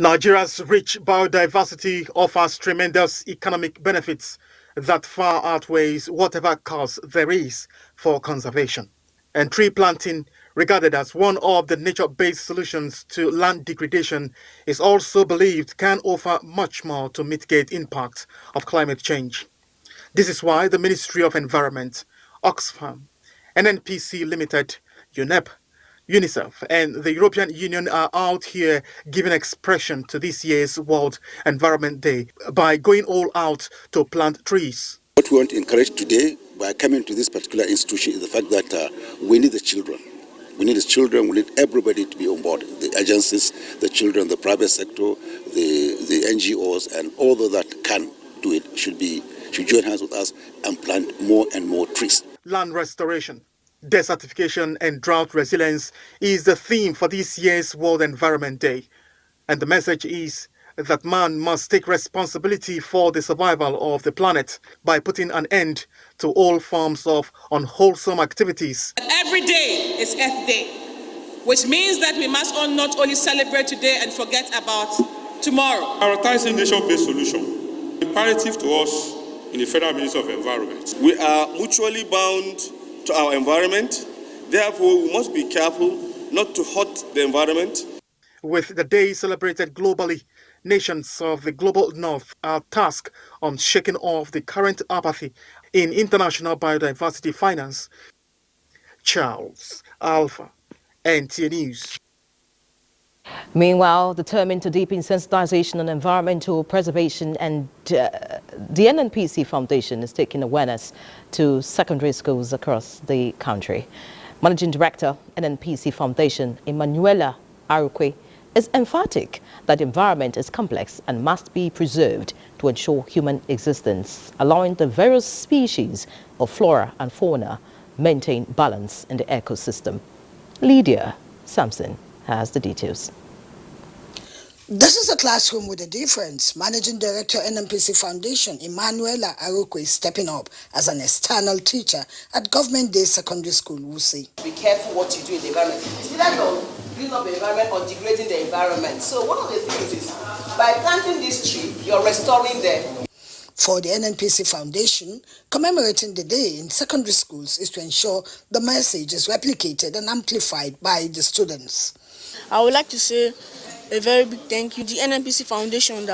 Nigeria's rich biodiversity offers tremendous economic benefits that far outweighs whatever cost there is for conservation. And tree planting, regarded as one of the nature-based solutions to land degradation, is also believed can offer much more to mitigate impact of climate change. This is why the Ministry of Environment, Oxfam, NNPC Limited, UNEP, UNICEF and the European Union are out here giving expression to this year's World Environment Day by going all out to plant trees. What we want to encourage today by coming to this particular institution is the fact that we need the children. We need the children, we need everybody to be on board. The agencies, the children, the private sector, the NGOs, and all those that can do it should join hands with us and plant more and more trees. Land restoration, desertification and drought resilience is the theme for this year's World Environment Day. And the message is that man must take responsibility for the survival of the planet by putting an end to all forms of unwholesome activities. Every day is Earth Day, which means that we must not only celebrate today and forget about tomorrow. Prioritizing nation-based solution, imperative to us in the Federal Ministry of Environment. We are mutually bound to our environment, therefore we must be careful not to hurt the environment. With the day celebrated globally, nations of the global north are tasked on shaking off the current apathy in international biodiversity finance. Charles Alpha, NTA News. Meanwhile, determined to deepen sensitization on environmental preservation, and the NNPC Foundation is taking awareness to secondary schools across the country. Managing Director, NNPC Foundation, Emanuela Arukwe, is emphatic that the environment is complex and must be preserved to ensure human existence, allowing the various species of flora and fauna maintain balance in the ecosystem. Lydia Sampson has the details. This is a classroom with a difference. Managing Director, NNPC Foundation, Emanuela Arukwe, is stepping up as an external teacher at Government Day Secondary School, Wusi. Be careful what you do in the environment. It's either you're building up the environment or degrading the environment. So one of the things is, by planting this tree, you're restoring them. For the NNPC Foundation, commemorating the day in secondary schools is to ensure the message is replicated and amplified by the students. I would like to say a very big thank you to the NNPC Foundation,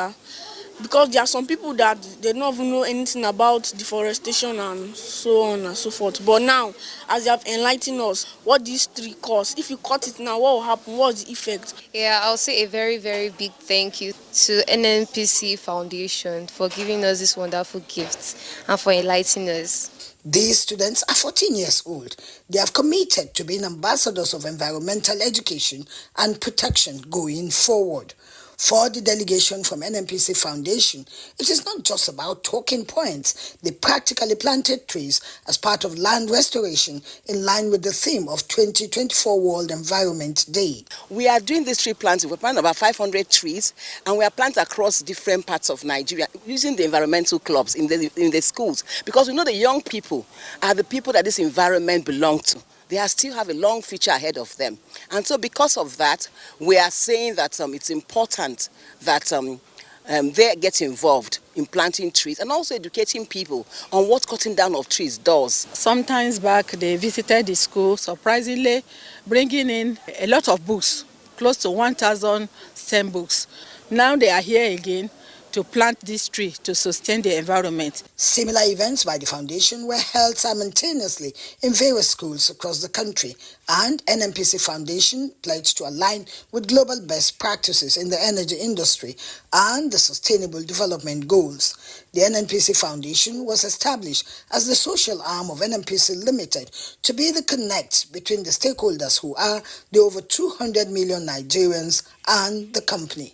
because there are some people that they don't even know anything about deforestation and so on and so forth. But now, as they have enlightened us, what this tree costs, if you cut it now, what will happen, what's the effect? Yeah, I'll say a very, very big thank you to NNPC Foundation for giving us this wonderful gift and for enlightening us. These students are 14 years old. They have committed to being ambassadors of environmental education and protection going forward. For the delegation from NNPC Foundation, it is not just about talking points. They practically planted trees as part of land restoration in line with the theme of 2024 World Environment Day. We are doing this tree planting. We're planting about 500 trees, and we are planting across different parts of Nigeria using the environmental clubs in the schools, because we know the young people are the people that this environment belongs to. They still have a long future ahead of them. And so because of that, we are saying that it's important that they get involved in planting trees and also educating people on what cutting down of trees does. Sometimes back, they visited the school, surprisingly bringing in a lot of books, close to 1,000 STEM books. Now they are here again to plant this tree to sustain the environment. Similar events by the foundation were held simultaneously in various schools across the country, and NNPC Foundation pledged to align with global best practices in the energy industry and the Sustainable Development Goals. The NNPC Foundation was established as the social arm of NNPC Limited to be the connect between the stakeholders who are the over 200 million Nigerians and the company.